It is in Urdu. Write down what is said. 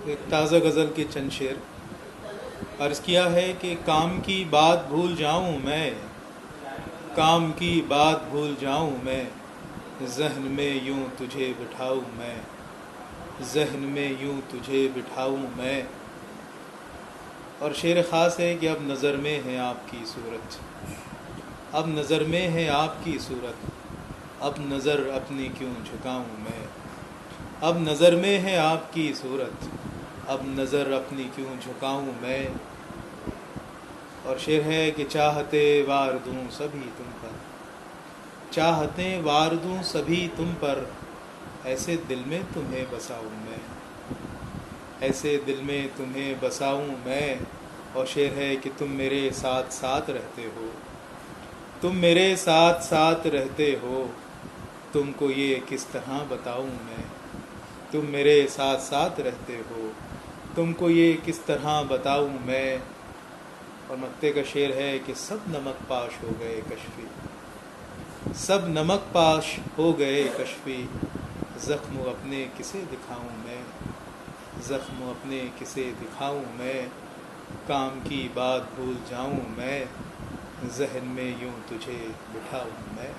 ایک تازہ غزل کے چند شعر عرض کیا ہے کہ کام کی بات بھول جاؤں میں، کام کی بات بھول جاؤں میں، ذہن میں یوں تجھے بٹھاؤں میں، ذہن میں یوں تجھے بٹھاؤں میں۔ اور شعر خاص ہے کہ اب نظر میں ہے آپ کی صورت، اب نظر میں ہے آپ کی صورت، اب نظر اپنی کیوں جھکاؤں میں، اب نظر میں ہے آپ کی صورت، اب نظر اپنی کیوں جھکاؤں میں۔ اور شعر ہے کہ چاہتے وار دوں سبھی تم پر، چاہتے وار دوں سبھی تم پر، ایسے دل میں تمہیں بساؤں میں، ایسے دل میں تمہیں بساؤں میں۔ اور شعر ہے کہ تم میرے ساتھ ساتھ رہتے ہو، تم میرے ساتھ ساتھ رہتے ہو، تم کو یہ کس طرح بتاؤں میں، تم میرے ساتھ ساتھ رہتے ہو، تم کو یہ کس طرح بتاؤں میں۔ اور مکتے کا شعر ہے کہ سب نمک پاش ہو گئے کشفی، سب نمک پاش ہو گئے کشفی، زخم اپنے کسے دکھاؤں میں، زخم اپنے کسے دکھاؤں میں۔ کام کی بات بھول جاؤں میں، ذہن میں یوں تجھے بٹھاؤں میں۔